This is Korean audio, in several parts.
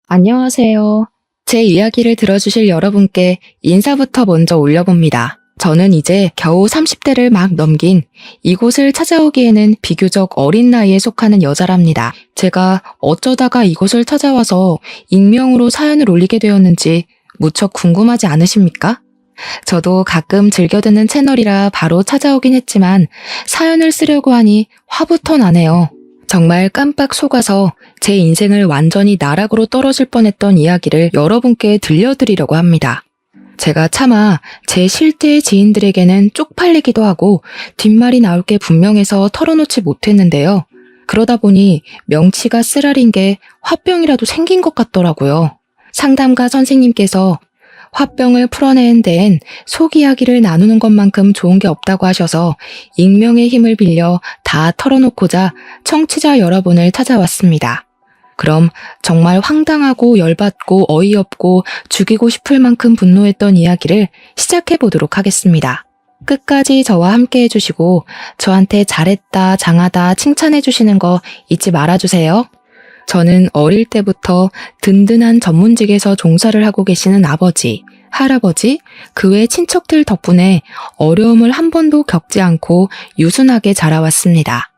안녕하세요. 제 이야기를 들어주실 여러분께 인사부터 먼저 올려봅니다. 저는 이제 겨우 30대를 막 넘긴 이곳을 찾아오기에는 비교적 어린 나이에 속하는 여자랍니다. 제가 어쩌다가 이곳을 찾아와서 익명으로 사연을 올리게 되었는지 무척 궁금하지 않으십니까? 저도 가끔 즐겨 듣는 채널이라 바로 찾아오긴 했지만 사연을 쓰려고 하니 화부터 나네요. 정말 깜빡 속아서 제 인생을 완전히 나락으로 떨어질 뻔했던 이야기를 여러분께 들려드리려고 합니다. 제가 차마 제 실제의 지인들에게는 쪽팔리기도 하고 뒷말이 나올 게 분명해서 털어놓지 못했는데요. 그러다 보니 명치가 쓰라린 게 화병이라도 생긴 것 같더라고요. 상담가 선생님께서 화병을 풀어내는 데엔 속 이야기를 나누는 것만큼 좋은 게 없다고 하셔서 익명의 힘을 빌려 다 털어놓고자 청취자 여러분을 찾아왔습니다. 그럼 정말 황당하고 열받고 어이없고 죽이고 싶을 만큼 분노했던 이야기를 시작해 보도록 하겠습니다. 끝까지 저와 함께 해주시고 저한테 잘했다, 장하다 칭찬해 주시는 거 잊지 말아주세요. 저는 어릴 때부터 든든한 전문직에서 종사를 하고 계시는 아버지, 할아버지, 그 외 친척들 덕분에 어려움을 한 번도 겪지 않고 유순하게 자라왔습니다.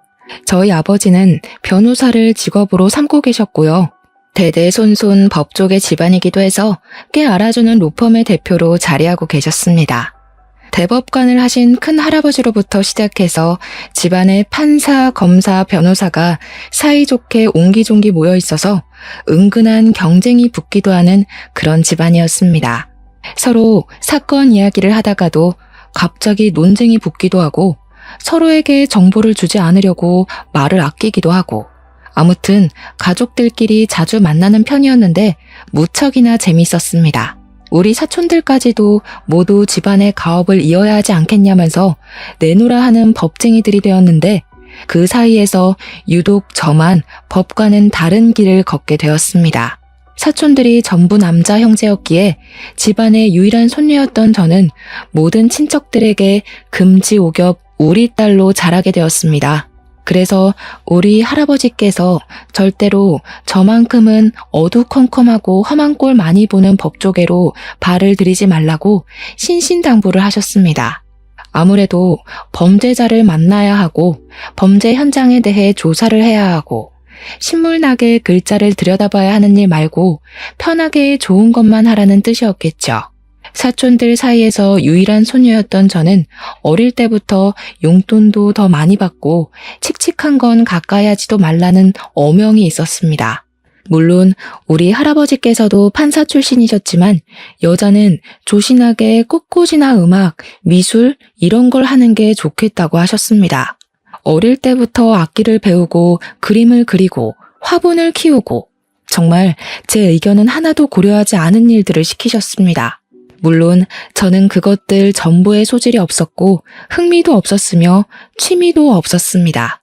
저희 아버지는 변호사를 직업으로 삼고 계셨고요. 대대손손 법조계 집안이기도 해서 꽤 알아주는 로펌의 대표로 자리하고 계셨습니다. 대법관을 하신 큰 할아버지로부터 시작해서 집안에 판사, 검사, 변호사가 사이좋게 옹기종기 모여 있어서 은근한 경쟁이 붙기도 하는 그런 집안이었습니다. 서로 사건 이야기를 하다가도 갑자기 논쟁이 붙기도 하고 서로에게 정보를 주지 않으려고 말을 아끼기도 하고 아무튼 가족들끼리 자주 만나는 편이었는데 무척이나 재밌었습니다. 우리 사촌들까지도 모두 집안의 가업을 이어야 하지 않겠냐면서 내놓으라 하는 법쟁이들이 되었는데 그 사이에서 유독 저만 법과는 다른 길을 걷게 되었습니다. 사촌들이 전부 남자 형제였기에 집안의 유일한 손녀였던 저는 모든 친척들에게 금지오겹 우리 딸로 자라게 되었습니다. 그래서 우리 할아버지께서 절대로 저만큼은 어두컴컴하고 험한 꼴 많이 보는 법조계로 발을 들이지 말라고 신신당부를 하셨습니다. 아무래도 범죄자를 만나야 하고 범죄 현장에 대해 조사를 해야 하고 신물나게 글자를 들여다봐야 하는 일 말고 편하게 좋은 것만 하라는 뜻이었겠죠. 사촌들 사이에서 유일한 소녀였던 저는 어릴 때부터 용돈도 더 많이 받고 칙칙한 건 가까이 하지도 말라는 어명이 있었습니다. 물론 우리 할아버지께서도 판사 출신이셨지만 여자는 조신하게 꽃꽂이나 음악, 미술 이런 걸 하는 게 좋겠다고 하셨습니다. 어릴 때부터 악기를 배우고 그림을 그리고 화분을 키우고 정말 제 의견은 하나도 고려하지 않은 일들을 시키셨습니다. 물론 저는 그것들 전부에 소질이 없었고 흥미도 없었으며 취미도 없었습니다.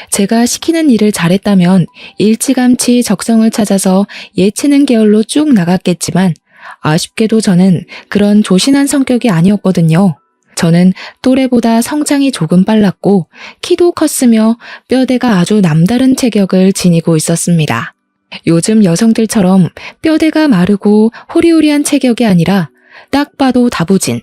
제가 시키는 일을 잘했다면 일찌감치 적성을 찾아서 예체능 계열로 쭉 나갔겠지만 아쉽게도 저는 그런 조신한 성격이 아니었거든요. 저는 또래보다 성장이 조금 빨랐고 키도 컸으며 뼈대가 아주 남다른 체격을 지니고 있었습니다. 요즘 여성들처럼 뼈대가 마르고 호리호리한 체격이 아니라 딱 봐도 다부진,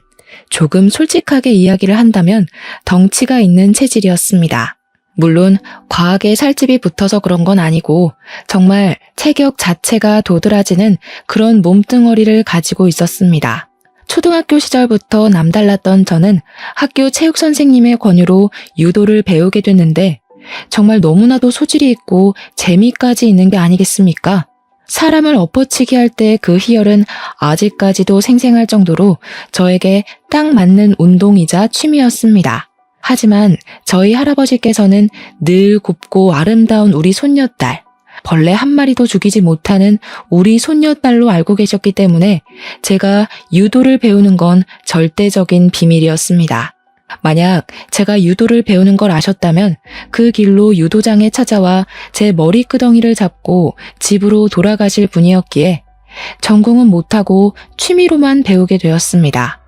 조금 솔직하게 이야기를 한다면 덩치가 있는 체질이었습니다. 물론 과하게 살집이 붙어서 그런 건 아니고 정말 체격 자체가 도드라지는 그런 몸뚱어리를 가지고 있었습니다. 초등학교 시절부터 남달랐던 저는 학교 체육 선생님의 권유로 유도를 배우게 됐는데 정말 너무나도 소질이 있고 재미까지 있는 게 아니겠습니까? 사람을 엎어치기 할 때 그 희열은 아직까지도 생생할 정도로 저에게 딱 맞는 운동이자 취미였습니다. 하지만 저희 할아버지께서는 늘 곱고 아름다운 우리 손녀딸, 벌레 한 마리도 죽이지 못하는 우리 손녀딸로 알고 계셨기 때문에 제가 유도를 배우는 건 절대적인 비밀이었습니다. 만약 제가 유도를 배우는 걸 아셨다면 그 길로 유도장에 찾아와 제 머리끄덩이를 잡고 집으로 돌아가실 분이었기에 전공은 못하고 취미로만 배우게 되었습니다.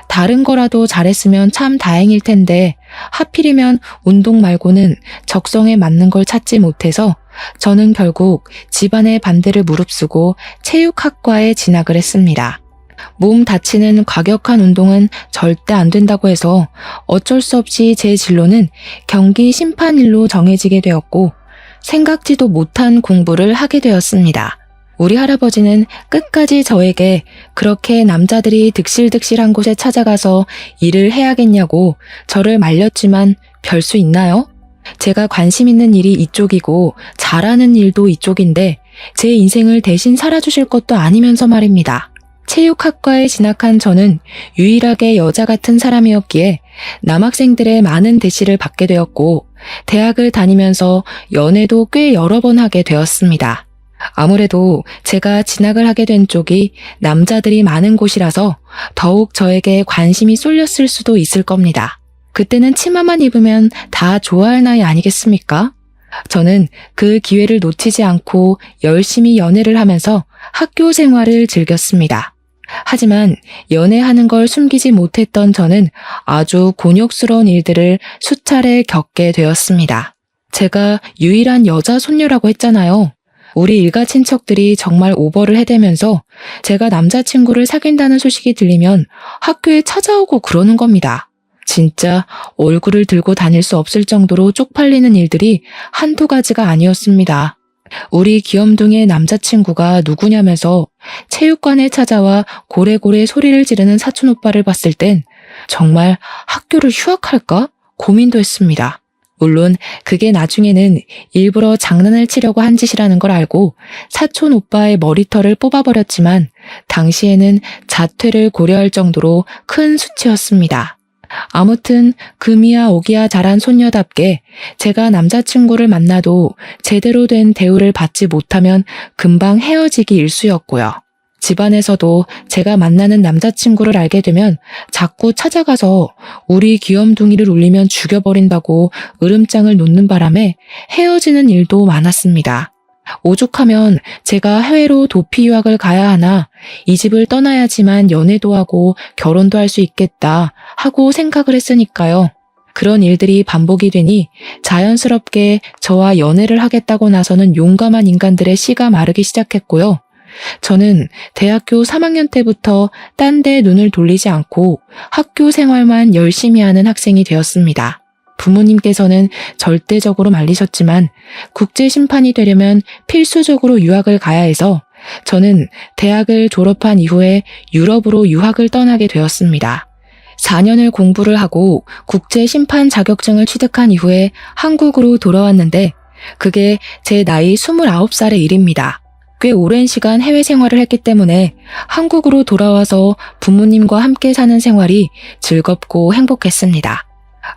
다른 거라도 잘했으면 참 다행일 텐데 하필이면 운동 말고는 적성에 맞는 걸 찾지 못해서 저는 결국 집안의 반대를 무릅쓰고 체육학과에 진학을 했습니다. 몸 다치는 과격한 운동은 절대 안 된다고 해서 어쩔 수 없이 제 진로는 경기 심판일로 정해지게 되었고 생각지도 못한 공부를 하게 되었습니다. 우리 할아버지는 끝까지 저에게 그렇게 남자들이 득실득실한 곳에 찾아가서 일을 해야겠냐고 저를 말렸지만 별 수 있나요? 제가 관심 있는 일이 이쪽이고 잘하는 일도 이쪽인데 제 인생을 대신 살아주실 것도 아니면서 말입니다. 체육학과에 진학한 저는 유일하게 여자 같은 사람이었기에 남학생들의 많은 대시를 받게 되었고 대학을 다니면서 연애도 꽤 여러 번 하게 되었습니다. 아무래도 제가 진학을 하게 된 쪽이 남자들이 많은 곳이라서 더욱 저에게 관심이 쏠렸을 수도 있을 겁니다. 그때는 치마만 입으면 다 좋아할 나이 아니겠습니까? 저는 그 기회를 놓치지 않고 열심히 연애를 하면서 학교 생활을 즐겼습니다. 하지만 연애하는 걸 숨기지 못했던 저는 아주 곤욕스러운 일들을 수차례 겪게 되었습니다. 제가 유일한 여자 손녀라고 했잖아요. 우리 일가 친척들이 정말 오버를 해대면서 제가 남자친구를 사귄다는 소식이 들리면 학교에 찾아오고 그러는 겁니다. 진짜 얼굴을 들고 다닐 수 없을 정도로 쪽팔리는 일들이 한두 가지가 아니었습니다. 우리 귀염둥이의 남자친구가 누구냐면서 체육관에 찾아와 고래고래 소리를 지르는 사촌 오빠를 봤을 땐 정말 학교를 휴학할까 고민도 했습니다. 물론 그게 나중에는 일부러 장난을 치려고 한 짓이라는 걸 알고 사촌 오빠의 머리털을 뽑아버렸지만 당시에는 자퇴를 고려할 정도로 큰 수치였습니다. 아무튼 금이야 오기야 자란 손녀답게 제가 남자친구를 만나도 제대로 된 대우를 받지 못하면 금방 헤어지기 일쑤였고요. 집안에서도 제가 만나는 남자친구를 알게 되면 자꾸 찾아가서 우리 귀염둥이를 울리면 죽여버린다고 으름장을 놓는 바람에 헤어지는 일도 많았습니다. 오죽하면 제가 해외로 도피 유학을 가야 하나 이 집을 떠나야지만 연애도 하고 결혼도 할 수 있겠다 하고 생각을 했으니까요. 그런 일들이 반복이 되니 자연스럽게 저와 연애를 하겠다고 나서는 용감한 인간들의 씨가 마르기 시작했고요. 저는 대학교 3학년 때부터 딴 데 눈을 돌리지 않고 학교 생활만 열심히 하는 학생이 되었습니다. 부모님께서는 절대적으로 말리셨지만 국제 심판이 되려면 필수적으로 유학을 가야 해서 저는 대학을 졸업한 이후에 유럽으로 유학을 떠나게 되었습니다. 4년을 공부를 하고 국제 심판 자격증을 취득한 이후에 한국으로 돌아왔는데 그게 제 나이 29살의 일입니다. 꽤 오랜 시간 해외 생활을 했기 때문에 한국으로 돌아와서 부모님과 함께 사는 생활이 즐겁고 행복했습니다.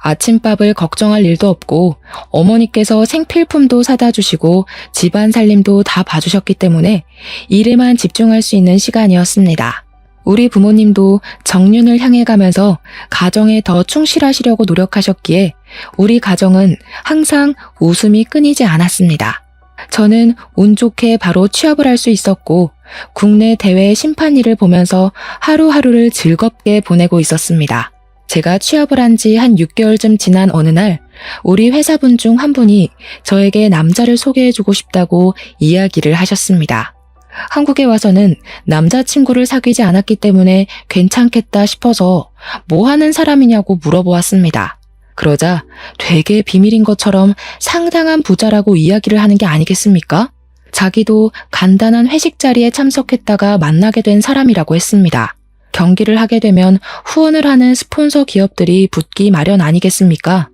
아침밥을 걱정할 일도 없고 어머니께서 생필품도 사다 주시고 집안 살림도 다 봐주셨기 때문에 일에만 집중할 수 있는 시간이었습니다. 우리 부모님도 정년을 향해 가면서 가정에 더 충실하시려고 노력하셨기에 우리 가정은 항상 웃음이 끊이지 않았습니다. 저는 운 좋게 바로 취업을 할 수 있었고 국내 대회 심판일을 보면서 하루하루를 즐겁게 보내고 있었습니다. 제가 취업을 한 지 한 6개월쯤 지난 어느 날 우리 회사분 중 한 분이 저에게 남자를 소개해주고 싶다고 이야기를 하셨습니다. 한국에 와서는 남자친구를 사귀지 않았기 때문에 괜찮겠다 싶어서 뭐 하는 사람이냐고 물어보았습니다. 그러자 되게 비밀인 것처럼 상당한 부자라고 이야기를 하는 게 아니겠습니까? 자기도 간단한 회식 자리에 참석했다가 만나게 된 사람이라고 했습니다. 경기를 하게 되면 후원을 하는 스폰서 기업들이 붙기 마련 아니겠습니까?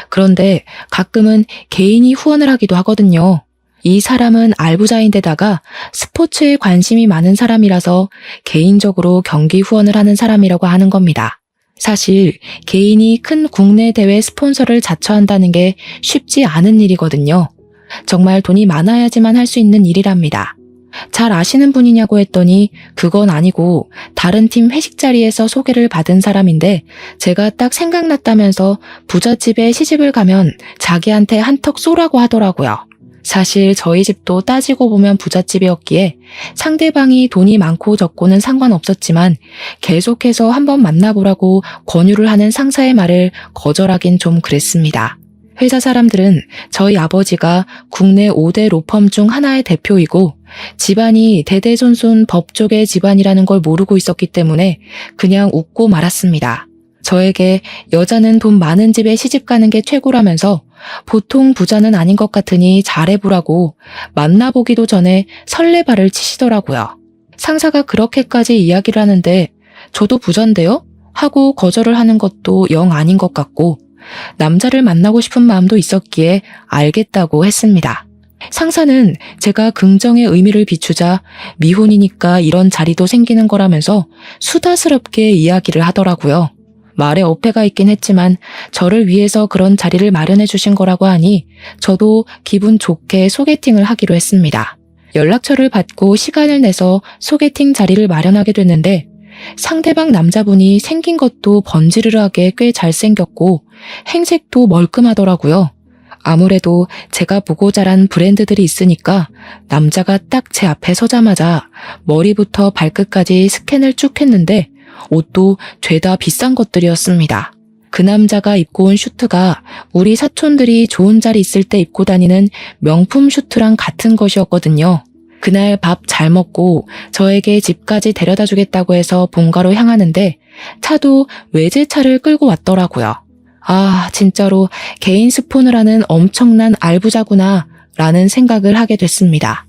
그런데 가끔은 개인이 후원을 하기도 하거든요. 이 사람은 알부자인데다가 스포츠에 관심이 많은 사람이라서 개인적으로 경기 후원을 하는 사람이라고 하는 겁니다. 사실 개인이 큰 국내 대회 스폰서를 자처한다는 게 쉽지 않은 일이거든요. 정말 돈이 많아야지만 할 수 있는 일이랍니다. 잘 아시는 분이냐고 했더니 그건 아니고 다른 팀 회식 자리에서 소개를 받은 사람인데 제가 딱 생각났다면서 부잣집에 시집을 가면 자기한테 한턱 쏘라고 하더라고요. 사실 저희 집도 따지고 보면 부잣집이었기에 상대방이 돈이 많고 적고는 상관없었지만 계속해서 한번 만나보라고 권유를 하는 상사의 말을 거절하긴 좀 그랬습니다. 회사 사람들은 저희 아버지가 국내 5대 로펌 중 하나의 대표이고 집안이 대대손손 법조계 집안이라는 걸 모르고 있었기 때문에 그냥 웃고 말았습니다. 저에게 여자는 돈 많은 집에 시집 가는 게 최고라면서 보통 부자는 아닌 것 같으니 잘해보라고 만나보기도 전에 설레발을 치시더라고요. 상사가 그렇게까지 이야기를 하는데 저도 부자인데요? 하고 거절을 하는 것도 영 아닌 것 같고 남자를 만나고 싶은 마음도 있었기에 알겠다고 했습니다. 상사는 제가 긍정의 의미를 비추자 미혼이니까 이런 자리도 생기는 거라면서 수다스럽게 이야기를 하더라고요. 말에 어폐가 있긴 했지만 저를 위해서 그런 자리를 마련해 주신 거라고 하니 저도 기분 좋게 소개팅을 하기로 했습니다. 연락처를 받고 시간을 내서 소개팅 자리를 마련하게 됐는데 상대방 남자분이 생긴 것도 번지르르하게 꽤 잘생겼고 행색도 멀끔하더라고요. 아무래도 제가 보고 자란 브랜드들이 있으니까 남자가 딱 제 앞에 서자마자 머리부터 발끝까지 스캔을 쭉 했는데 옷도 죄다 비싼 것들이었습니다. 그 남자가 입고 온 슈트가 우리 사촌들이 좋은 자리 있을 때 입고 다니는 명품 슈트랑 같은 것이었거든요. 그날 밥 잘 먹고 저에게 집까지 데려다 주겠다고 해서 본가로 향하는데 차도 외제차를 끌고 왔더라고요. 아, 진짜로 개인 스폰을 하는 엄청난 알부자구나 라는 생각을 하게 됐습니다.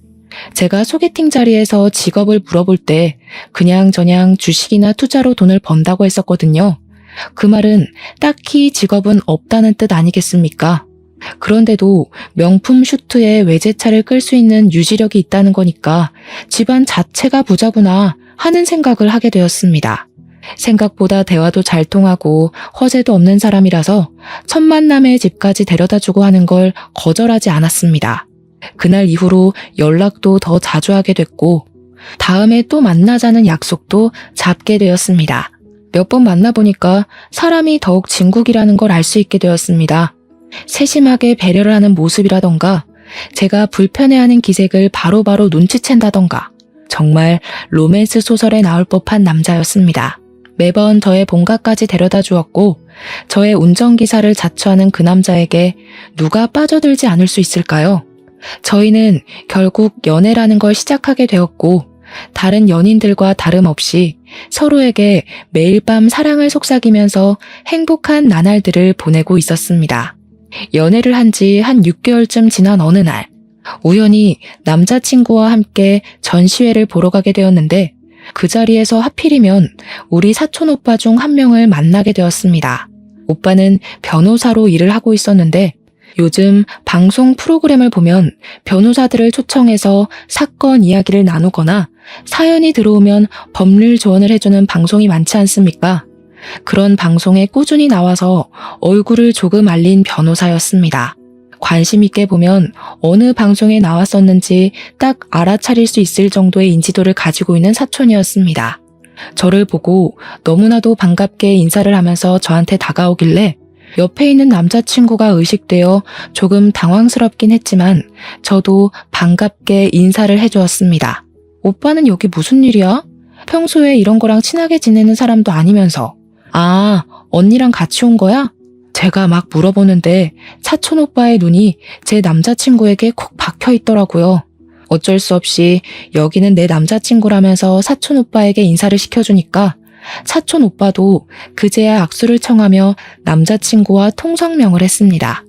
제가 소개팅 자리에서 직업을 물어볼 때 그냥저냥 주식이나 투자로 돈을 번다고 했었거든요. 그 말은 딱히 직업은 없다는 뜻 아니겠습니까? 그런데도 명품 슈트에 외제차를 끌 수 있는 유지력이 있다는 거니까 집안 자체가 부자구나 하는 생각을 하게 되었습니다. 생각보다 대화도 잘 통하고 허세도 없는 사람이라서 첫 만남에 집까지 데려다주고 하는 걸 거절하지 않았습니다. 그날 이후로 연락도 더 자주 하게 됐고 다음에 또 만나자는 약속도 잡게 되었습니다. 몇 번 만나보니까 사람이 더욱 진국이라는 걸 알 수 있게 되었습니다. 세심하게 배려를 하는 모습이라던가 제가 불편해하는 기색을 바로바로 눈치챈다던가 정말 로맨스 소설에 나올 법한 남자였습니다. 매번 저의 본가까지 데려다 주었고 저의 운전기사를 자처하는 그 남자에게 누가 빠져들지 않을 수 있을까요? 저희는 결국 연애라는 걸 시작하게 되었고 다른 연인들과 다름없이 서로에게 매일 밤 사랑을 속삭이면서 행복한 나날들을 보내고 있었습니다. 연애를 한 지 한 6개월쯤 지난 어느 날 우연히 남자친구와 함께 전시회를 보러 가게 되었는데 그 자리에서 하필이면 우리 사촌 오빠 중 한 명을 만나게 되었습니다. 오빠는 변호사로 일을 하고 있었는데 요즘 방송 프로그램을 보면 변호사들을 초청해서 사건 이야기를 나누거나 사연이 들어오면 법률 조언을 해주는 방송이 많지 않습니까? 그런 방송에 꾸준히 나와서 얼굴을 조금 알린 변호사였습니다. 관심 있게 보면 어느 방송에 나왔었는지 딱 알아차릴 수 있을 정도의 인지도를 가지고 있는 사촌이었습니다. 저를 보고 너무나도 반갑게 인사를 하면서 저한테 다가오길래 옆에 있는 남자친구가 의식되어 조금 당황스럽긴 했지만 저도 반갑게 인사를 해주었습니다. 오빠는 여기 무슨 일이야? 평소에 이런 거랑 친하게 지내는 사람도 아니면서. 아, 언니랑 같이 온 거야? 제가 막 물어보는데 사촌 오빠의 눈이 제 남자친구에게 콕 박혀 있더라고요. 어쩔 수 없이 여기는 내 남자친구라면서 사촌 오빠에게 인사를 시켜주니까 사촌 오빠도 그제야 악수를 청하며 남자친구와 통성명을 했습니다.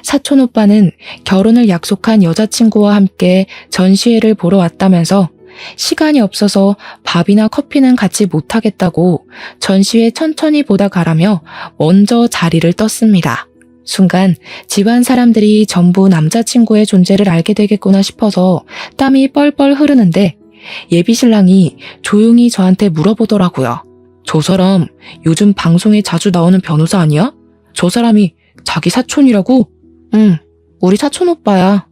사촌 오빠는 결혼을 약속한 여자친구와 함께 전시회를 보러 왔다면서 시간이 없어서 밥이나 커피는 같이 못하겠다고 전시회 천천히 보다 가라며 먼저 자리를 떴습니다. 순간 집안 사람들이 전부 남자친구의 존재를 알게 되겠구나 싶어서 땀이 뻘뻘 흐르는데 예비신랑이 조용히 저한테 물어보더라고요. 저 사람 요즘 방송에 자주 나오는 변호사 아니야? 저 사람이 자기 사촌이라고? 응, 우리 사촌 오빠야.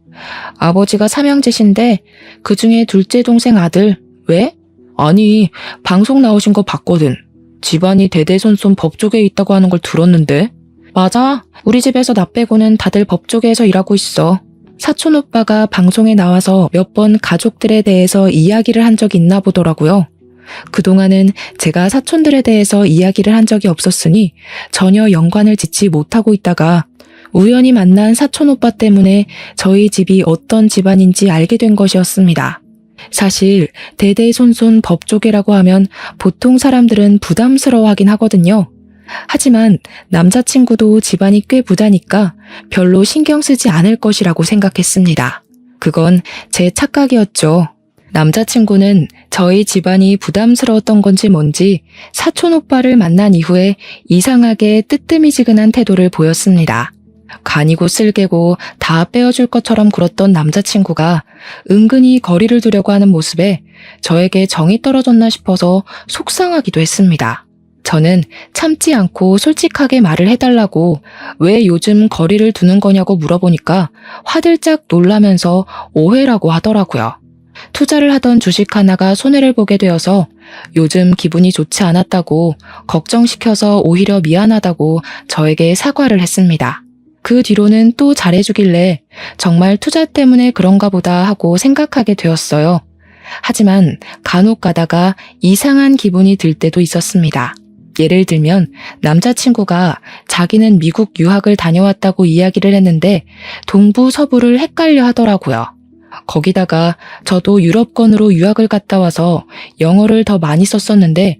아버지가 삼형제신데 그중에 둘째 동생 아들. 왜? 아니, 방송 나오신 거 봤거든. 집안이 대대손손 법조계에 있다고 하는 걸 들었는데. 맞아. 우리 집에서 나 빼고는 다들 법조계에서 일하고 있어. 사촌 오빠가 방송에 나와서 몇 번 가족들에 대해서 이야기를 한 적이 있나 보더라고요. 그동안은 제가 사촌들에 대해서 이야기를 한 적이 없었으니 전혀 연관을 짓지 못하고 있다가 우연히 만난 사촌 오빠 때문에 저희 집이 어떤 집안인지 알게 된 것이었습니다. 사실 대대손손 법조계라고 하면 보통 사람들은 부담스러워하긴 하거든요. 하지만 남자친구도 집안이 꽤 부자니까 별로 신경 쓰지 않을 것이라고 생각했습니다. 그건 제 착각이었죠. 남자친구는 저희 집안이 부담스러웠던 건지 뭔지 사촌 오빠를 만난 이후에 이상하게 뜨뜨미지근한 태도를 보였습니다. 간이고 쓸개고 다 빼어줄 것처럼 굴었던 남자친구가 은근히 거리를 두려고 하는 모습에 저에게 정이 떨어졌나 싶어서 속상하기도 했습니다. 저는 참지 않고 솔직하게 말을 해달라고 왜 요즘 거리를 두는 거냐고 물어보니까 화들짝 놀라면서 오해라고 하더라고요. 투자를 하던 주식 하나가 손해를 보게 되어서 요즘 기분이 좋지 않았다고 걱정시켜서 오히려 미안하다고 저에게 사과를 했습니다. 그 뒤로는 또 잘해주길래 정말 투자 때문에 그런가 보다 하고 생각하게 되었어요. 하지만 간혹 가다가 이상한 기분이 들 때도 있었습니다. 예를 들면 남자친구가 자기는 미국 유학을 다녀왔다고 이야기를 했는데 동부 서부를 헷갈려 하더라고요. 거기다가 저도 유럽권으로 유학을 갔다 와서 영어를 더 많이 썼었는데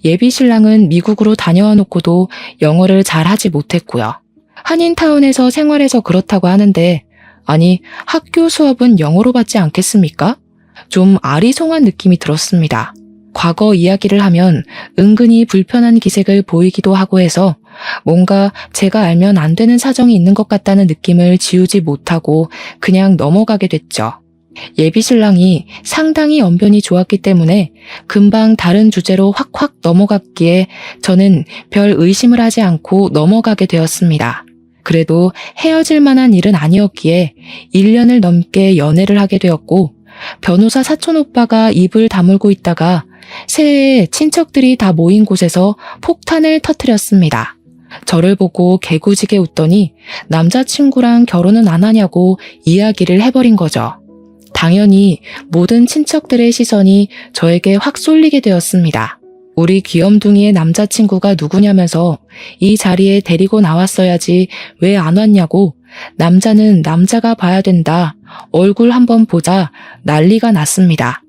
예비 신랑은 미국으로 다녀와 놓고도 영어를 잘 하지 못했고요. 한인타운에서 생활해서 그렇다고 하는데 아니 학교 수업은 영어로 받지 않겠습니까? 좀 아리송한 느낌이 들었습니다. 과거 이야기를 하면 은근히 불편한 기색을 보이기도 하고 해서 뭔가 제가 알면 안 되는 사정이 있는 것 같다는 느낌을 지우지 못하고 그냥 넘어가게 됐죠. 예비 신랑이 상당히 언변이 좋았기 때문에 금방 다른 주제로 확확 넘어갔기에 저는 별 의심을 하지 않고 넘어가게 되었습니다. 그래도 헤어질 만한 일은 아니었기에 1년을 넘게 연애를 하게 되었고 변호사 사촌 오빠가 입을 다물고 있다가 새해에 친척들이 다 모인 곳에서 폭탄을 터뜨렸습니다. 저를 보고 개구지게 웃더니 남자친구랑 결혼은 안 하냐고 이야기를 해버린 거죠. 당연히 모든 친척들의 시선이 저에게 확 쏠리게 되었습니다. 우리 귀염둥이의 남자친구가 누구냐면서 이 자리에 데리고 나왔어야지 왜 안 왔냐고 남자는 남자가 봐야 된다. 얼굴 한번 보자. 난리가 났습니다.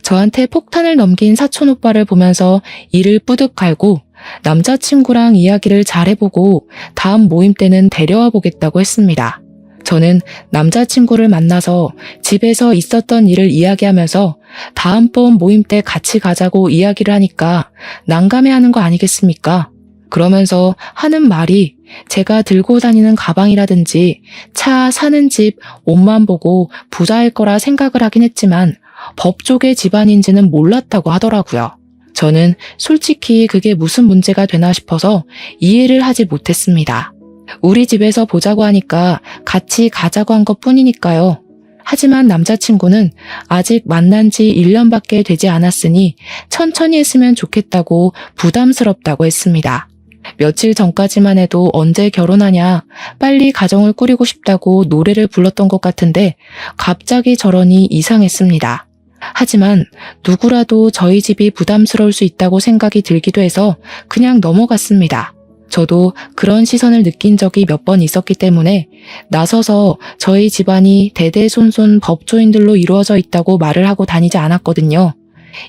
저한테 폭탄을 넘긴 사촌 오빠를 보면서 이를 뿌듯 갈고 남자친구랑 이야기를 잘해보고 다음 모임 때는 데려와 보겠다고 했습니다. 저는 남자친구를 만나서 집에서 있었던 일을 이야기하면서 다음번 모임 때 같이 가자고 이야기를 하니까 난감해하는 거 아니겠습니까? 그러면서 하는 말이 제가 들고 다니는 가방이라든지 차, 사는 집, 옷만 보고 부자일 거라 생각을 하긴 했지만 법조계 집안인지는 몰랐다고 하더라고요. 저는 솔직히 그게 무슨 문제가 되나 싶어서 이해를 하지 못했습니다. 우리 집에서 보자고 하니까 같이 가자고 한 것뿐이니까요. 하지만 남자친구는 아직 만난 지 1년밖에 되지 않았으니 천천히 했으면 좋겠다고 부담스럽다고 했습니다. 며칠 전까지만 해도 언제 결혼하냐, 빨리 가정을 꾸리고 싶다고 노래를 불렀던 것 같은데 갑자기 저러니 이상했습니다. 하지만 누구라도 저희 집이 부담스러울 수 있다고 생각이 들기도 해서 그냥 넘어갔습니다. 저도 그런 시선을 느낀 적이 몇 번 있었기 때문에 나서서 저희 집안이 대대손손 법조인들로 이루어져 있다고 말을 하고 다니지 않았거든요.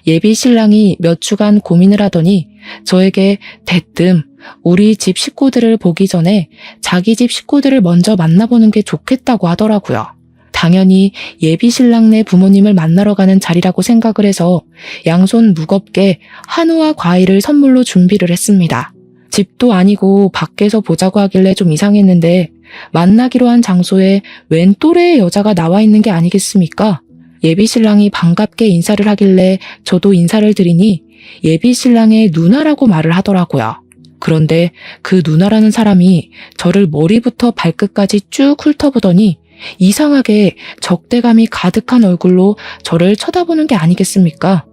예비 신랑이 몇 주간 고민을 하더니 저에게 대뜸 우리 집 식구들을 보기 전에 자기 집 식구들을 먼저 만나보는 게 좋겠다고 하더라고요. 당연히 예비 신랑네 부모님을 만나러 가는 자리라고 생각을 해서 양손 무겁게 한우와 과일을 선물로 준비를 했습니다. 집도 아니고 밖에서 보자고 하길래 좀 이상했는데 만나기로 한 장소에 웬 또래의 여자가 나와 있는 게 아니겠습니까? 예비 신랑이 반갑게 인사를 하길래 저도 인사를 드리니 예비 신랑의 누나라고 말을 하더라고요. 그런데 그 누나라는 사람이 저를 머리부터 발끝까지 쭉 훑어보더니 이상하게 적대감이 가득한 얼굴로 저를 쳐다보는 게 아니겠습니까?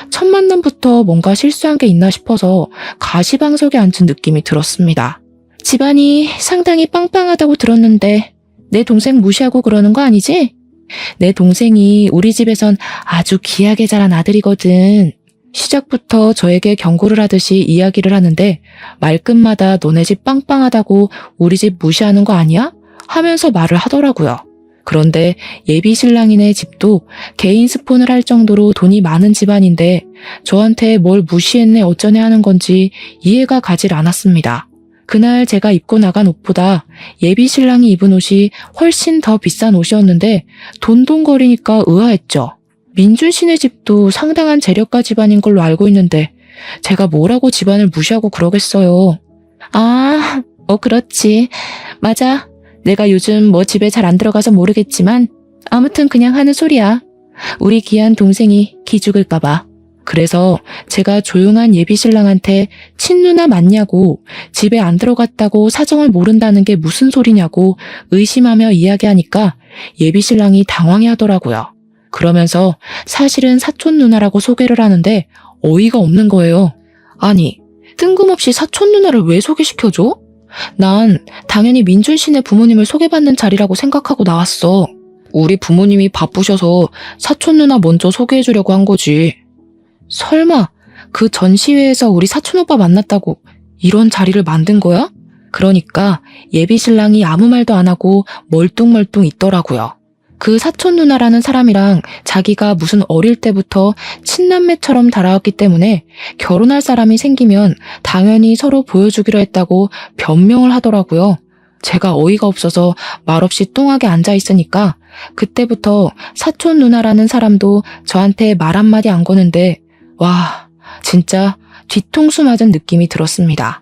첫 만남부터 뭔가 실수한 게 있나 싶어서 가시방석에 앉은 느낌이 들었습니다. 집안이 상당히 빵빵하다고 들었는데 내 동생 무시하고 그러는 거 아니지? 내 동생이 우리 집에선 아주 귀하게 자란 아들이거든. 시작부터 저에게 경고를 하듯이 이야기를 하는데 말끝마다 너네 집 빵빵하다고 우리 집 무시하는 거 아니야? 하면서 말을 하더라고요. 그런데 예비 신랑이네 집도 개인 스폰을 할 정도로 돈이 많은 집안인데 저한테 뭘 무시했네 어쩌네 하는 건지 이해가 가질 않았습니다. 그날 제가 입고 나간 옷보다 예비 신랑이 입은 옷이 훨씬 더 비싼 옷이었는데 돈돈거리니까 의아했죠. 민준 씨네 집도 상당한 재력가 집안인 걸로 알고 있는데 제가 뭐라고 집안을 무시하고 그러겠어요. 그렇지. 맞아. 내가 요즘 뭐 집에 잘 안 들어가서 모르겠지만 아무튼 그냥 하는 소리야. 우리 귀한 동생이 기죽을까봐. 그래서 제가 조용한 예비 신랑한테 친누나 맞냐고 집에 안 들어갔다고 사정을 모른다는 게 무슨 소리냐고 의심하며 이야기하니까 예비 신랑이 당황해하더라고요. 그러면서 사실은 사촌 누나라고 소개를 하는데 어이가 없는 거예요. 아니, 뜬금없이 사촌 누나를 왜 소개시켜줘? 난 당연히 민준 씨네 부모님을 소개받는 자리라고 생각하고 나왔어. 우리 부모님이 바쁘셔서 사촌 누나 먼저 소개해주려고 한 거지. 설마 그 전시회에서 우리 사촌 오빠 만났다고 이런 자리를 만든 거야? 그러니까 예비 신랑이 아무 말도 안 하고 멀뚱멀뚱 있더라고요. 그 사촌 누나라는 사람이랑 자기가 무슨 어릴 때부터 친남매처럼 달아왔기 때문에 결혼할 사람이 생기면 당연히 서로 보여주기로 했다고 변명을 하더라고요. 제가 어이가 없어서 말없이 뚱하게 앉아있으니까 그때부터 사촌 누나라는 사람도 저한테 말 한마디 안 거는데 와, 진짜 뒤통수 맞은 느낌이 들었습니다.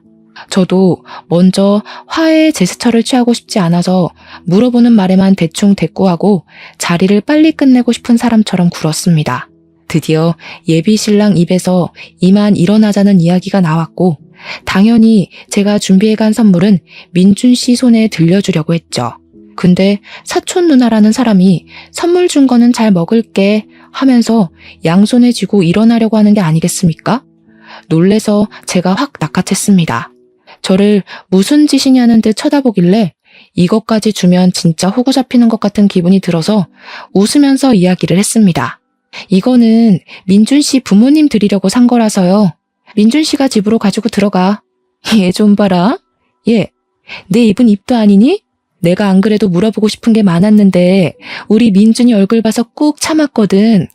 저도 먼저 화해의 제스처를 취하고 싶지 않아서 물어보는 말에만 대충 대꾸하고 자리를 빨리 끝내고 싶은 사람처럼 굴었습니다. 드디어 예비 신랑 입에서 이만 일어나자는 이야기가 나왔고 당연히 제가 준비해간 선물은 민준 씨 손에 들려주려고 했죠. 근데 사촌 누나라는 사람이 선물 준 거는 잘 먹을게 하면서 양손에 쥐고 일어나려고 하는 게 아니겠습니까? 놀래서 제가 확 낚아챘습니다. 저를 무슨 짓이냐는 듯 쳐다보길래 이것까지 주면 진짜 호구 잡히는 것 같은 기분이 들어서 웃으면서 이야기를 했습니다. 이거는 민준 씨 부모님 드리려고 산 거라서요. 민준 씨가 집으로 가지고 들어가. 얘 좀 봐라. 얘, 내 입은 입도 아니니? 내가 안 그래도 물어보고 싶은 게 많았는데 우리 민준이 얼굴 봐서 꾹 참았거든.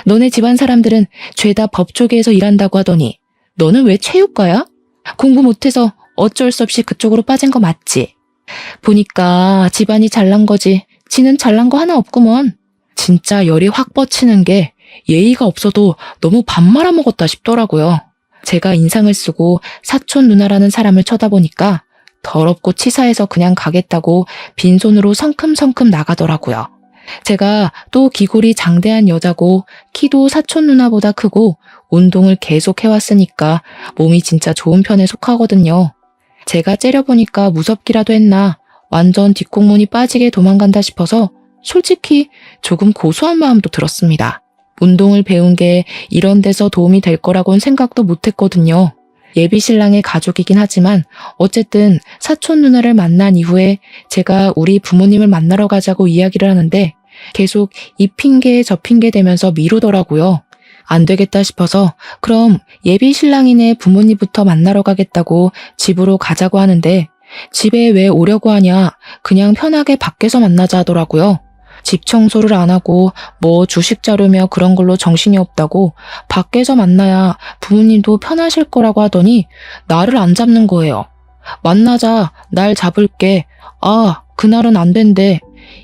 너네 집안 사람들은 죄다 법조계에서 일한다고 하더니 너는 왜 체육과야? 공부 못해서 어쩔 수 없이 그쪽으로 빠진 거 맞지? 보니까 집안이 잘난 거지 지는 잘난 거 하나 없구먼. 진짜 열이 확 뻗치는 게 예의가 없어도 너무 밥 말아먹었다 싶더라고요. 제가 인상을 쓰고 사촌 누나라는 사람을 쳐다보니까 더럽고 치사해서 그냥 가겠다고 빈손으로 성큼성큼 나가더라고요. 제가 또 기골이 장대한 여자고 키도 사촌 누나보다 크고 운동을 계속 해왔으니까 몸이 진짜 좋은 편에 속하거든요. 제가 째려보니까 무섭기라도 했나 완전 뒷공문이 빠지게 도망간다 싶어서 솔직히 조금 고소한 마음도 들었습니다. 운동을 배운 게 이런 데서 도움이 될 거라고는 생각도 못했거든요. 예비 신랑의 가족이긴 하지만 어쨌든 사촌 누나를 만난 이후에 제가 우리 부모님을 만나러 가자고 이야기를 하는데 계속 이 핑계 저 핑계 대면서 미루더라고요. 안 되겠다 싶어서 그럼 예비 신랑이네 부모님부터 만나러 가겠다고 집으로 가자고 하는데 집에 왜 오려고 하냐 그냥 편하게 밖에서 만나자 하더라고요. 집 청소를 안 하고 뭐 주식 자료며 그런 걸로 정신이 없다고 밖에서 만나야 부모님도 편하실 거라고 하더니 나를 안 잡는 거예요. 만나자, 날 잡을게. 아, 그날은 안 된대.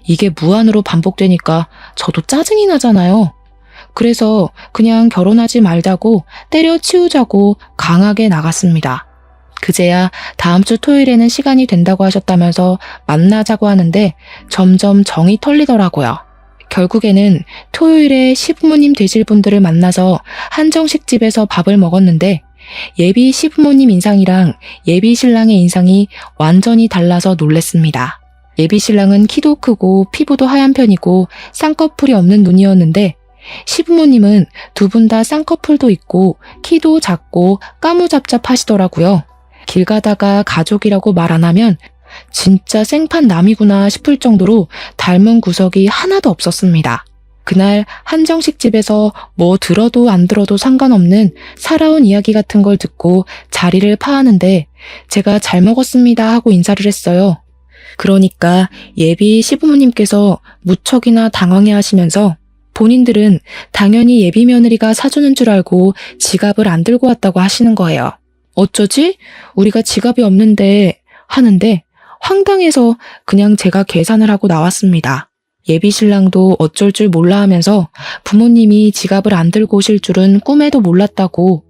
이게 무한으로 반복되니까 저도 짜증이 나잖아요. 그래서 그냥 결혼하지 말자고 때려치우자고 강하게 나갔습니다. 그제야 다음 주 토요일에는 시간이 된다고 하셨다면서 만나자고 하는데 점점 정이 털리더라고요. 결국에는 토요일에 시부모님 되실 분들을 만나서 한정식 집에서 밥을 먹었는데 예비 시부모님 인상이랑 예비 신랑의 인상이 완전히 달라서 놀랬습니다. 예비 신랑은 키도 크고 피부도 하얀 편이고 쌍꺼풀이 없는 눈이었는데 시부모님은 두 분 다 쌍꺼풀도 있고 키도 작고 까무잡잡하시더라고요. 길 가다가 가족이라고 말 안 하면 진짜 생판 남이구나 싶을 정도로 닮은 구석이 하나도 없었습니다. 그날 한정식 집에서 뭐 들어도 안 들어도 상관없는 살아온 이야기 같은 걸 듣고 자리를 파하는데 제가 잘 먹었습니다 하고 인사를 했어요. 그러니까 예비 시부모님께서 무척이나 당황해 하시면서 본인들은 당연히 예비 며느리가 사주는 줄 알고 지갑을 안 들고 왔다고 하시는 거예요. 어쩌지? 우리가 지갑이 없는데 하는데 황당해서 그냥 제가 계산을 하고 나왔습니다. 예비 신랑도 어쩔 줄 몰라 하면서 부모님이 지갑을 안 들고 오실 줄은 꿈에도 몰랐다고.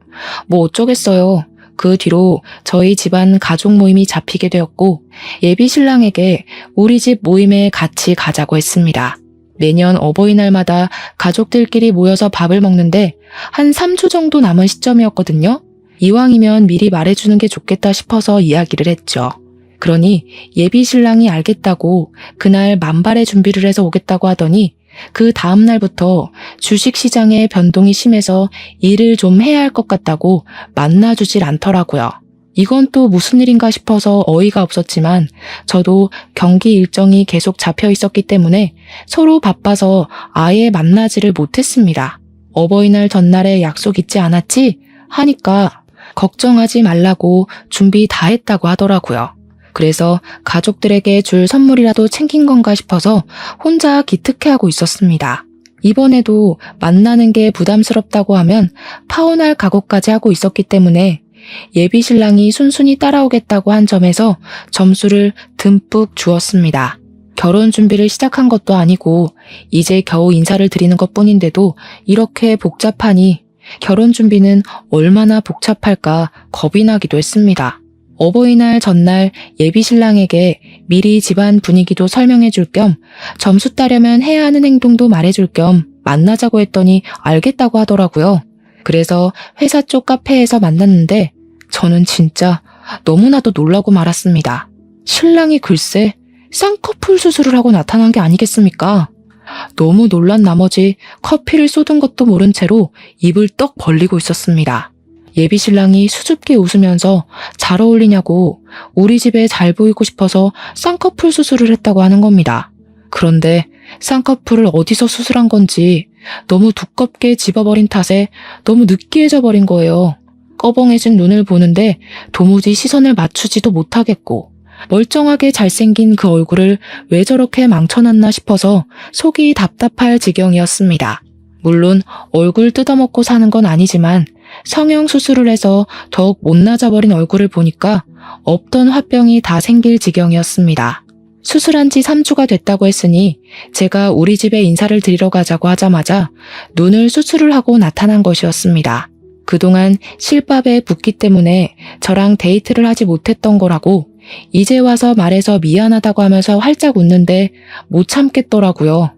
뭐 어쩌겠어요. 그 뒤로 저희 집안 가족 모임이 잡히게 되었고 예비 신랑에게 우리 집 모임에 같이 가자고 했습니다. 매년 어버이날마다 가족들끼리 모여서 밥을 먹는데 한 3주 정도 남은 시점이었거든요. 이왕이면 미리 말해주는 게 좋겠다 싶어서 이야기를 했죠. 그러니 예비 신랑이 알겠다고 그날 만발의 준비를 해서 오겠다고 하더니 그 다음 날부터 주식시장의 변동이 심해서 일을 좀 해야 할 것 같다고 만나주질 않더라고요. 이건 또 무슨 일인가 싶어서 어이가 없었지만 저도 경기 일정이 계속 잡혀 있었기 때문에 서로 바빠서 아예 만나지를 못했습니다. 어버이날 전날에 약속 있지 않았지? 하니까 걱정하지 말라고 준비 다 했다고 하더라고요. 그래서 가족들에게 줄 선물이라도 챙긴 건가 싶어서 혼자 기특해하고 있었습니다. 이번에도 만나는 게 부담스럽다고 하면 파혼할 각오까지 하고 있었기 때문에 예비 신랑이 순순히 따라오겠다고 한 점에서 점수를 듬뿍 주었습니다. 결혼 준비를 시작한 것도 아니고 이제 겨우 인사를 드리는 것뿐인데도 이렇게 복잡하니 결혼 준비는 얼마나 복잡할까 겁이 나기도 했습니다. 어버이날 전날 예비 신랑에게 미리 집안 분위기도 설명해 줄 겸 점수 따려면 해야 하는 행동도 말해 줄 겸 만나자고 했더니 알겠다고 하더라고요. 그래서 회사 쪽 카페에서 만났는데 저는 진짜 너무나도 놀라고 말았습니다. 신랑이 글쎄 쌍꺼풀 수술을 하고 나타난 게 아니겠습니까? 너무 놀란 나머지 커피를 쏟은 것도 모른 채로 입을 떡 벌리고 있었습니다. 예비 신랑이 수줍게 웃으면서 잘 어울리냐고 우리 집에 잘 보이고 싶어서 쌍꺼풀 수술을 했다고 하는 겁니다. 그런데 쌍꺼풀을 어디서 수술한 건지 너무 두껍게 집어버린 탓에 너무 느끼해져 버린 거예요. 꺼벙해진 눈을 보는데 도무지 시선을 맞추지도 못하겠고 멀쩡하게 잘생긴 그 얼굴을 왜 저렇게 망쳐놨나 싶어서 속이 답답할 지경이었습니다. 물론 얼굴 뜯어먹고 사는 건 아니지만 성형 수술을 해서 더욱 못나져버린 얼굴을 보니까 없던 화병이 다 생길 지경이었습니다. 수술한 지 3주가 됐다고 했으니 제가 우리 집에 인사를 드리러 가자고 하자마자 눈을 수술을 하고 나타난 것이었습니다. 그동안 실밥에 붓기 때문에 저랑 데이트를 하지 못했던 거라고 이제 와서 말해서 미안하다고 하면서 활짝 웃는데 못 참겠더라고요.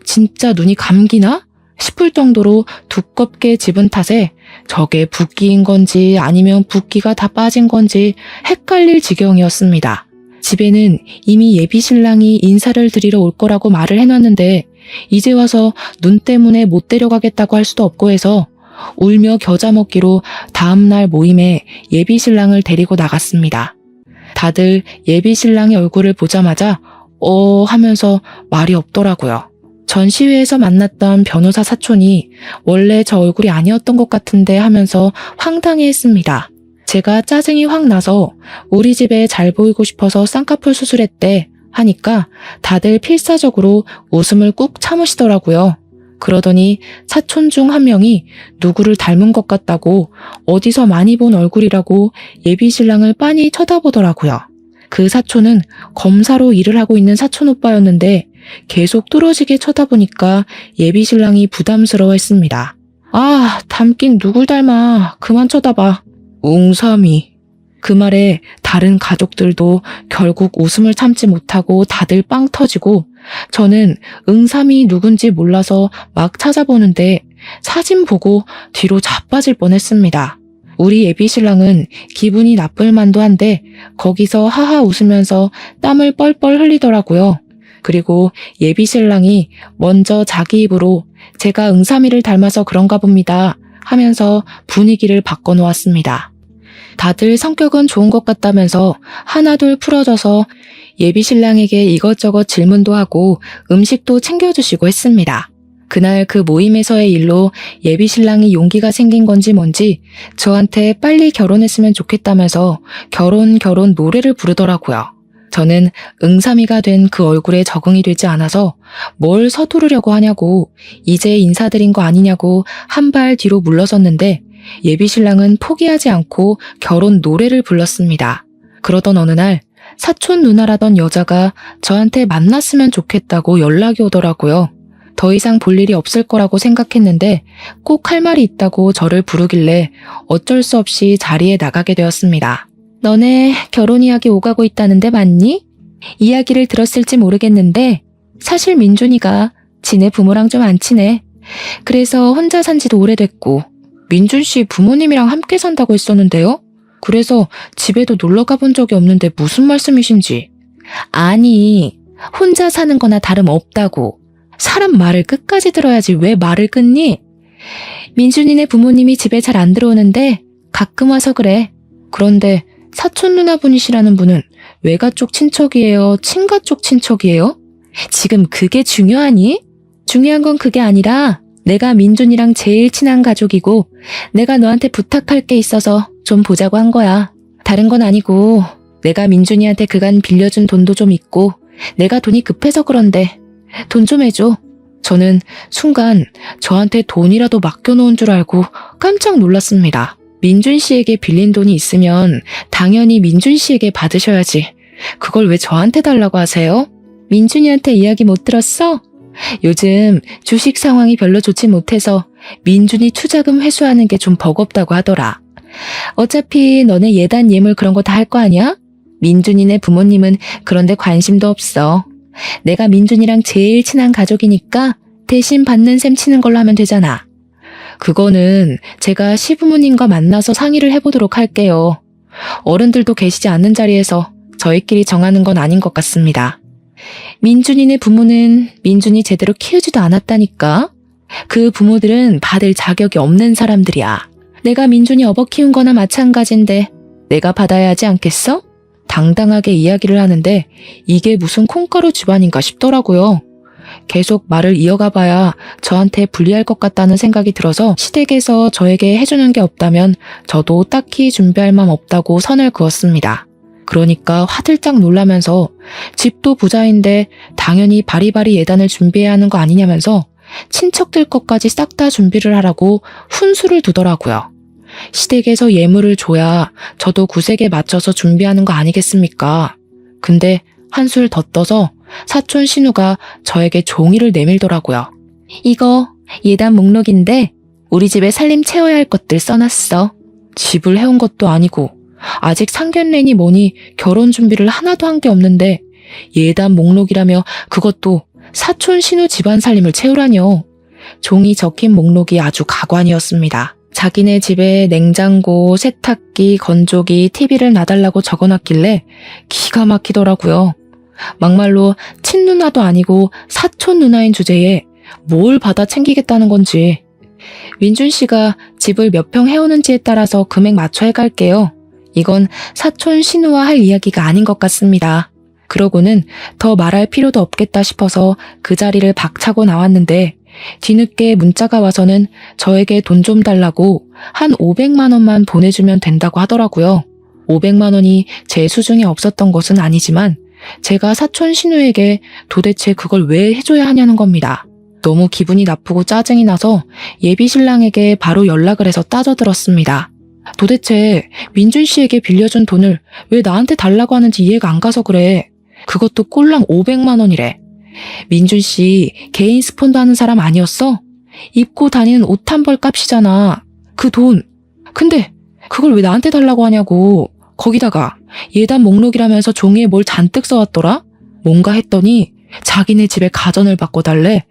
진짜 눈이 감기나? 싶을 정도로 두껍게 집은 탓에 저게 붓기인 건지 아니면 붓기가 다 빠진 건지 헷갈릴 지경이었습니다. 집에는 이미 예비 신랑이 인사를 드리러 올 거라고 말을 해놨는데 이제 와서 눈 때문에 못 데려가겠다고 할 수도 없고 해서 울며 겨자 먹기로 다음날 모임에 예비 신랑을 데리고 나갔습니다. 다들 예비 신랑의 얼굴을 보자마자 하면서 말이 없더라고요. 전시회에서 만났던 변호사 사촌이 원래 저 얼굴이 아니었던 것 같은데 하면서 황당해했습니다. 제가 짜증이 확 나서 우리 집에 잘 보이고 싶어서 쌍꺼풀 수술했대 하니까 다들 필사적으로 웃음을 꾹 참으시더라고요. 그러더니 사촌 중 한 명이 누구를 닮은 것 같다고 어디서 많이 본 얼굴이라고 예비 신랑을 빤히 쳐다보더라고요. 그 사촌은 검사로 일을 하고 있는 사촌 오빠였는데 계속 뚫어지게 쳐다보니까 예비 신랑이 부담스러워했습니다. 아, 닮긴 누굴 닮아. 그만 쳐다봐. 웅삼이. 그 말에 다른 가족들도 결국 웃음을 참지 못하고 다들 빵 터지고 저는 응삼이 누군지 몰라서 막 찾아보는데 사진 보고 뒤로 자빠질 뻔했습니다. 우리 예비 신랑은 기분이 나쁠 만도 한데 거기서 하하 웃으면서 땀을 뻘뻘 흘리더라고요. 그리고 예비 신랑이 먼저 자기 입으로 제가 응삼이를 닮아서 그런가 봅니다 하면서 분위기를 바꿔놓았습니다. 다들 성격은 좋은 것 같다면서 하나둘 풀어져서 예비 신랑에게 이것저것 질문도 하고 음식도 챙겨주시고 했습니다. 그날 그 모임에서의 일로 예비 신랑이 용기가 생긴 건지 뭔지 저한테 빨리 결혼했으면 좋겠다면서 결혼 노래를 부르더라고요. 저는 응삼이가 된 그 얼굴에 적응이 되지 않아서 뭘 서두르려고 하냐고, 이제 인사드린 거 아니냐고 한 발 뒤로 물러섰는데 예비신랑은 포기하지 않고 결혼 노래를 불렀습니다. 그러던 어느 날 사촌 누나라던 여자가 저한테 만났으면 좋겠다고 연락이 오더라고요. 더 이상 볼 일이 없을 거라고 생각했는데 꼭 할 말이 있다고 저를 부르길래 어쩔 수 없이 자리에 나가게 되었습니다. 너네 결혼 이야기 오가고 있다는데 맞니? 이야기를 들었을지 모르겠는데 사실 민준이가 지네 부모랑 좀 안 친해. 그래서 혼자 산 지도 오래됐고 민준 씨 부모님이랑 함께 산다고 했었는데요. 그래서 집에도 놀러 가본 적이 없는데 무슨 말씀이신지. 아니, 혼자 사는 거나 다름없다고. 사람 말을 끝까지 들어야지 왜 말을 끊니? 민준이네 부모님이 집에 잘 안 들어오는데 가끔 와서 그래. 그런데 사촌 누나분이시라는 분은 외가 쪽 친척이에요? 친가 쪽 친척이에요? 지금 그게 중요하니? 중요한 건 그게 아니라 내가 민준이랑 제일 친한 가족이고 내가 너한테 부탁할 게 있어서 좀 보자고 한 거야. 다른 건 아니고 내가 민준이한테 그간 빌려준 돈도 좀 있고 내가 돈이 급해서 그런데 돈 좀 해줘. 저는 순간 저한테 돈이라도 맡겨놓은 줄 알고 깜짝 놀랐습니다. 민준 씨에게 빌린 돈이 있으면 당연히 민준 씨에게 받으셔야지. 그걸 왜 저한테 달라고 하세요? 민준이한테 이야기 못 들었어? 요즘 주식 상황이 별로 좋지 못해서 민준이 투자금 회수하는 게 좀 버겁다고 하더라. 어차피 너네 예단 예물 그런 거 다 할 거 아니야? 민준이네 부모님은 그런데 관심도 없어. 내가 민준이랑 제일 친한 가족이니까 대신 받는 셈 치는 걸로 하면 되잖아. 그거는 제가 시부모님과 만나서 상의를 해보도록 할게요. 어른들도 계시지 않는 자리에서 저희끼리 정하는 건 아닌 것 같습니다. 민준이네 부모는 민준이 제대로 키우지도 않았다니까. 그 부모들은 받을 자격이 없는 사람들이야. 내가 민준이 업어 키운 거나 마찬가지인데 내가 받아야 하지 않겠어? 당당하게 이야기를 하는데 이게 무슨 콩가루 집안인가 싶더라고요. 계속 말을 이어가 봐야 저한테 불리할 것 같다는 생각이 들어서 시댁에서 저에게 해주는 게 없다면 저도 딱히 준비할 맘 없다고 선을 그었습니다. 그러니까 화들짝 놀라면서 집도 부자인데 당연히 바리바리 예단을 준비해야 하는 거 아니냐면서 친척들 것까지 싹 다 준비를 하라고 훈수를 두더라고요. 시댁에서 예물을 줘야 저도 구색에 맞춰서 준비하는 거 아니겠습니까? 근데 한술 더 떠서 사촌 신우가 저에게 종이를 내밀더라고요. 이거 예단 목록인데 우리 집에 살림 채워야 할 것들 써놨어. 집을 해온 것도 아니고 아직 상견례니 뭐니 결혼 준비를 하나도 한 게 없는데 예단 목록이라며 그것도 사촌 신우 집안 살림을 채우라뇨. 종이 적힌 목록이 아주 가관이었습니다. 자기네 집에 냉장고, 세탁기, 건조기, TV를 놔달라고 적어놨길래 기가 막히더라고요. 막말로 친누나도 아니고 사촌 누나인 주제에 뭘 받아 챙기겠다는 건지. 민준 씨가 집을 몇 평 해오는지에 따라서 금액 맞춰 해갈게요. 이건 사촌 신우와 할 이야기가 아닌 것 같습니다. 그러고는 더 말할 필요도 없겠다 싶어서 그 자리를 박차고 나왔는데 뒤늦게 문자가 와서는 저에게 돈 좀 달라고 한 500만 원만 보내주면 된다고 하더라고요. 500만 원이 제 수중에 없었던 것은 아니지만 제가 사촌 신우에게 도대체 그걸 왜 해줘야 하냐는 겁니다. 너무 기분이 나쁘고 짜증이 나서 예비 신랑에게 바로 연락을 해서 따져들었습니다. 도대체 민준 씨에게 빌려준 돈을 왜 나한테 달라고 하는지 이해가 안 가서 그래. 그것도 꼴랑 500만 원이래. 민준 씨 개인 스폰도 하는 사람 아니었어? 입고 다니는 옷 한 벌 값이잖아. 그 돈. 근데 그걸 왜 나한테 달라고 하냐고. 거기다가 예단 목록이라면서 종이에 뭘 잔뜩 써왔더라? 뭔가 했더니 자기네 집에 가전을 바꿔달래.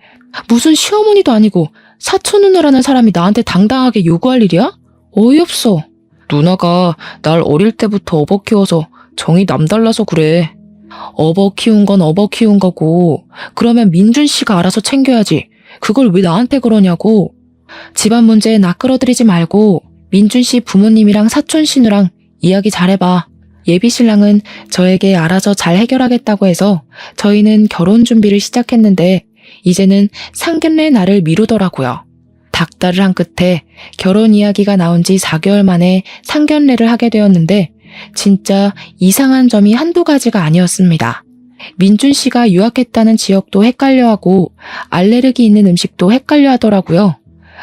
무슨 시어머니도 아니고 사촌 누나라는 사람이 나한테 당당하게 요구할 일이야? 어이없어. 누나가 날 어릴 때부터 업어 키워서 정이 남달라서 그래. 업어 키운 건 업어 키운 거고 그러면 민준 씨가 알아서 챙겨야지. 그걸 왜 나한테 그러냐고. 집안 문제에 나 끌어들이지 말고 민준 씨 부모님이랑 사촌 신우랑 이야기 잘해봐. 예비 신랑은 저에게 알아서 잘 해결하겠다고 해서 저희는 결혼 준비를 시작했는데 이제는 상견례 날을 미루더라고요. 닥달을 한 끝에 결혼 이야기가 나온 지 4개월 만에 상견례를 하게 되었는데 진짜 이상한 점이 한두 가지가 아니었습니다. 민준 씨가 유학했다는 지역도 헷갈려하고 알레르기 있는 음식도 헷갈려 하더라고요.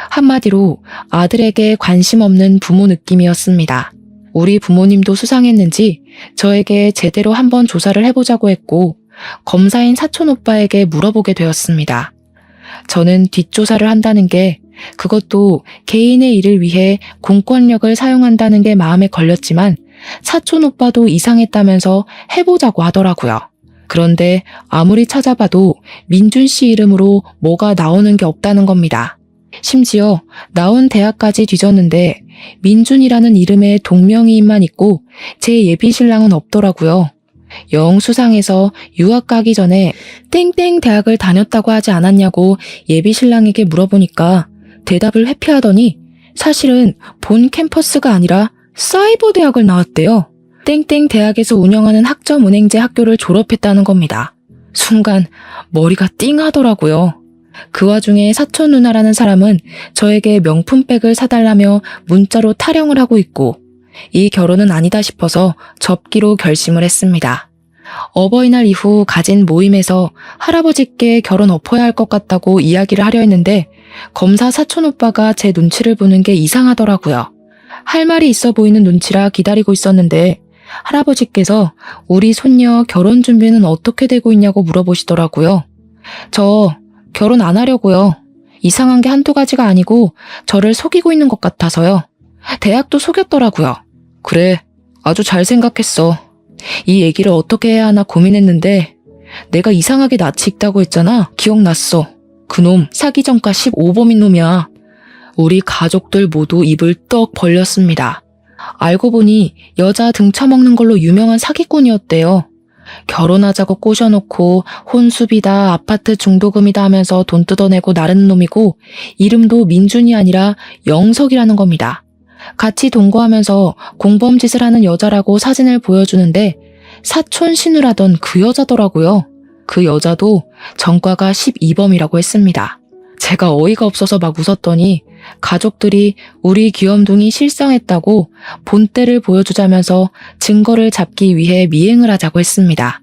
한마디로 아들에게 관심 없는 부모 느낌이었습니다. 우리 부모님도 수상했는지 저에게 제대로 한번 조사를 해보자고 했고 검사인 사촌 오빠에게 물어보게 되었습니다. 저는 뒷조사를 한다는 게 그것도 개인의 일을 위해 공권력을 사용한다는 게 마음에 걸렸지만 사촌 오빠도 이상했다면서 해보자고 하더라고요. 그런데 아무리 찾아봐도 민준 씨 이름으로 뭐가 나오는 게 없다는 겁니다. 심지어 나온 대학까지 뒤졌는데 민준이라는 이름의 동명이인만 있고 제 예비신랑은 없더라고요. 영 수상해서 유학 가기 전에 땡땡 대학을 다녔다고 하지 않았냐고 예비신랑에게 물어보니까 대답을 회피하더니 사실은 본 캠퍼스가 아니라 사이버 대학을 나왔대요. 땡땡 대학에서 운영하는 학점 은행제 학교를 졸업했다는 겁니다. 순간 머리가 띵하더라고요. 그 와중에 사촌 누나라는 사람은 저에게 명품백을 사달라며 문자로 타령을 하고 있고 이 결혼은 아니다 싶어서 접기로 결심을 했습니다. 어버이날 이후 가진 모임에서 할아버지께 결혼 엎어야 할 것 같다고 이야기를 하려 했는데 검사 사촌 오빠가 제 눈치를 보는 게 이상하더라고요. 할 말이 있어 보이는 눈치라 기다리고 있었는데 할아버지께서 우리 손녀 결혼 준비는 어떻게 되고 있냐고 물어보시더라고요. 저 결혼 안 하려고요. 이상한 게 한두 가지가 아니고 저를 속이고 있는 것 같아서요. 대학도 속였더라고요. 그래, 아주 잘 생각했어. 이 얘기를 어떻게 해야 하나 고민했는데 내가 이상하게 낯이 익다고 했잖아. 기억났어. 그놈 사기 전과 15범인 놈이야. 우리 가족들 모두 입을 떡 벌렸습니다. 알고 보니 여자 등쳐먹는 걸로 유명한 사기꾼이었대요. 결혼하자고 꼬셔놓고 혼수비다 아파트 중도금이다 하면서 돈 뜯어내고 나르는 놈이고 이름도 민준이 아니라 영석이라는 겁니다. 같이 동거하면서 공범짓을 하는 여자라고 사진을 보여주는데 사촌 신우라던 그 여자더라고요. 그 여자도 전과가 12범이라고 했습니다. 제가 어이가 없어서 막 웃었더니 가족들이 우리 귀염둥이 실성했다고 본때를 보여주자면서 증거를 잡기 위해 미행을 하자고 했습니다.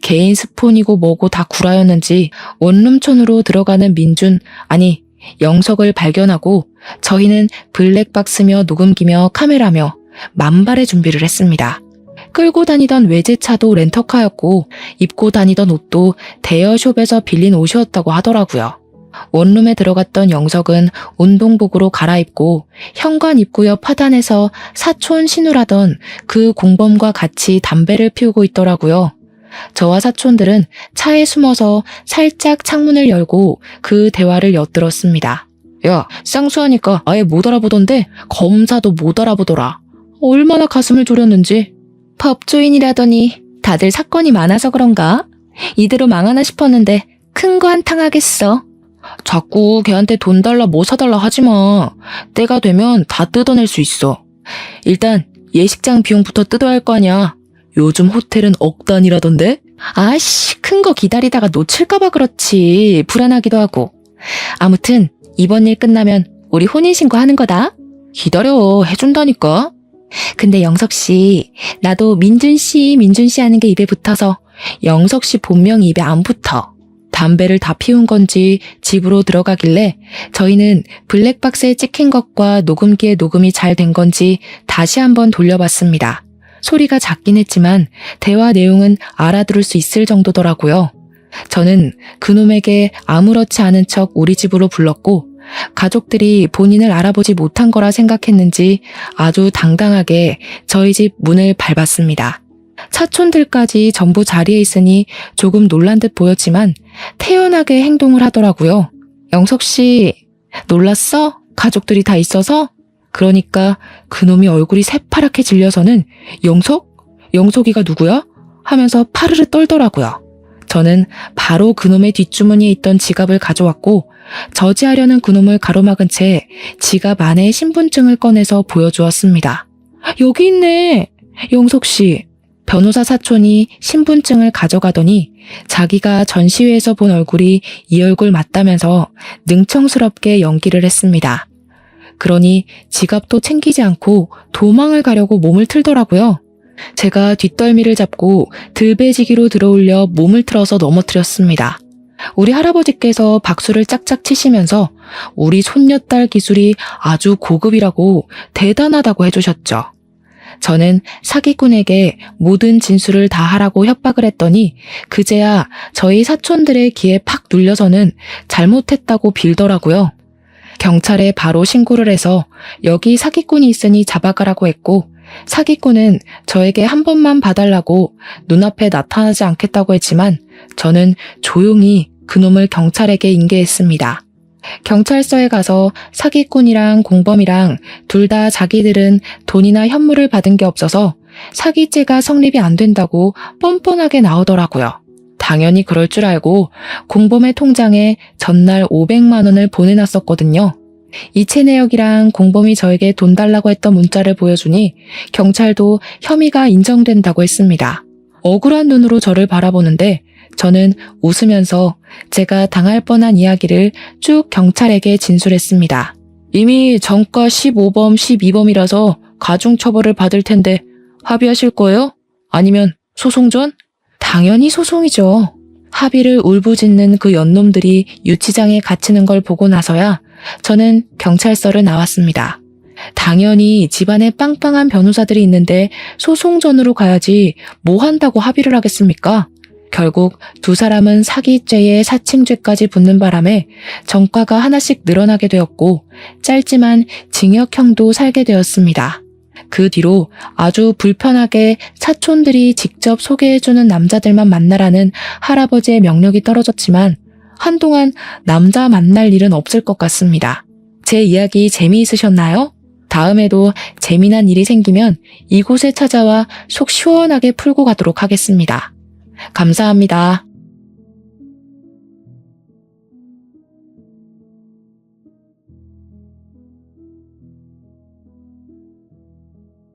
개인 스폰이고 뭐고 다 구라였는지 원룸촌으로 들어가는 민준, 아니 영석을 발견하고 저희는 블랙박스며 녹음기며 카메라며 만발의 준비를 했습니다. 끌고 다니던 외제차도 렌터카였고 입고 다니던 옷도 대여숍에서 빌린 옷이었다고 하더라고요. 원룸에 들어갔던 영석은 운동복으로 갈아입고 현관 입구 옆 화단에서 사촌 신우라던 그 공범과 같이 담배를 피우고 있더라고요. 저와 사촌들은 차에 숨어서 살짝 창문을 열고 그 대화를 엿들었습니다. 야, 쌍수하니까 아예 못 알아보던데 검사도 못 알아보더라. 얼마나 가슴을 졸였는지. 법조인이라더니 다들 사건이 많아서 그런가? 이대로 망하나 싶었는데 큰 거 한탕 하겠어. 자꾸 걔한테 돈 달라 뭐 사달라 하지마. 때가 되면 다 뜯어낼 수 있어. 일단 예식장 비용부터 뜯어야 할 거 아니야. 요즘 호텔은 억 단위라던데? 아씨, 큰 거 기다리다가 놓칠까봐 그렇지. 불안하기도 하고. 아무튼 이번 일 끝나면 우리 혼인신고 하는 거다. 기다려, 해준다니까. 근데 영석씨, 나도 민준씨 하는 게 입에 붙어서 영석씨 본명이 입에 안 붙어. 담배를 다 피운 건지 집으로 들어가길래 저희는 블랙박스에 찍힌 것과 녹음기에 녹음이 잘 된 건지 다시 한번 돌려봤습니다. 소리가 작긴 했지만 대화 내용은 알아들을 수 있을 정도더라고요. 저는 그놈에게 아무렇지 않은 척 우리 집으로 불렀고 가족들이 본인을 알아보지 못한 거라 생각했는지 아주 당당하게 저희 집 문을 밟았습니다. 사촌들까지 전부 자리에 있으니 조금 놀란 듯 보였지만 태연하게 행동을 하더라고요. 영석씨, 놀랐어? 가족들이 다 있어서? 그러니까 그놈이 얼굴이 새파랗게 질려서는 영석? 영석이가 누구야? 하면서 파르르 떨더라고요. 저는 바로 그놈의 뒷주머니에 있던 지갑을 가져왔고 저지하려는 그놈을 가로막은 채 지갑 안에 신분증을 꺼내서 보여주었습니다. 여기 있네. 영석씨. 변호사 사촌이 신분증을 가져가더니 자기가 전시회에서 본 얼굴이 이 얼굴 맞다면서 능청스럽게 연기를 했습니다. 그러니 지갑도 챙기지 않고 도망을 가려고 몸을 틀더라고요. 제가 뒷덜미를 잡고 들배지기로 들어올려 몸을 틀어서 넘어뜨렸습니다. 우리 할아버지께서 박수를 짝짝 치시면서 우리 손녀딸 기술이 아주 고급이라고 대단하다고 해주셨죠. 저는 사기꾼에게 모든 진술을 다 하라고 협박을 했더니 그제야 저희 사촌들의 귀에 팍 눌려서는 잘못했다고 빌더라고요. 경찰에 바로 신고를 해서 여기 사기꾼이 있으니 잡아가라고 했고 사기꾼은 저에게 한 번만 봐달라고 눈앞에 나타나지 않겠다고 했지만 저는 조용히 그놈을 경찰에게 인계했습니다. 경찰서에 가서 사기꾼이랑 공범이랑 둘 다 자기들은 돈이나 현물을 받은 게 없어서 사기죄가 성립이 안 된다고 뻔뻔하게 나오더라고요. 당연히 그럴 줄 알고 공범의 통장에 전날 500만 원을 보내놨었거든요. 이체 내역이랑 공범이 저에게 돈 달라고 했던 문자를 보여주니 경찰도 혐의가 인정된다고 했습니다. 억울한 눈으로 저를 바라보는데 저는 웃으면서 제가 당할 뻔한 이야기를 쭉 경찰에게 진술했습니다. 이미 전과 15범, 12범이라서 가중처벌을 받을 텐데 합의하실 거예요? 아니면 소송전? 당연히 소송이죠. 합의를 울부짖는 그 연놈들이 유치장에 갇히는 걸 보고 나서야 저는 경찰서를 나왔습니다. 당연히 집안에 빵빵한 변호사들이 있는데 소송전으로 가야지 뭐 한다고 합의를 하겠습니까? 결국 두 사람은 사기죄에 사칭죄까지 붙는 바람에 전과가 하나씩 늘어나게 되었고 짧지만 징역형도 살게 되었습니다. 그 뒤로 아주 불편하게 사촌들이 직접 소개해주는 남자들만 만나라는 할아버지의 명령이 떨어졌지만 한동안 남자 만날 일은 없을 것 같습니다. 제 이야기 재미있으셨나요? 다음에도 재미난 일이 생기면 이곳에 찾아와 속 시원하게 풀고 가도록 하겠습니다. 감사합니다.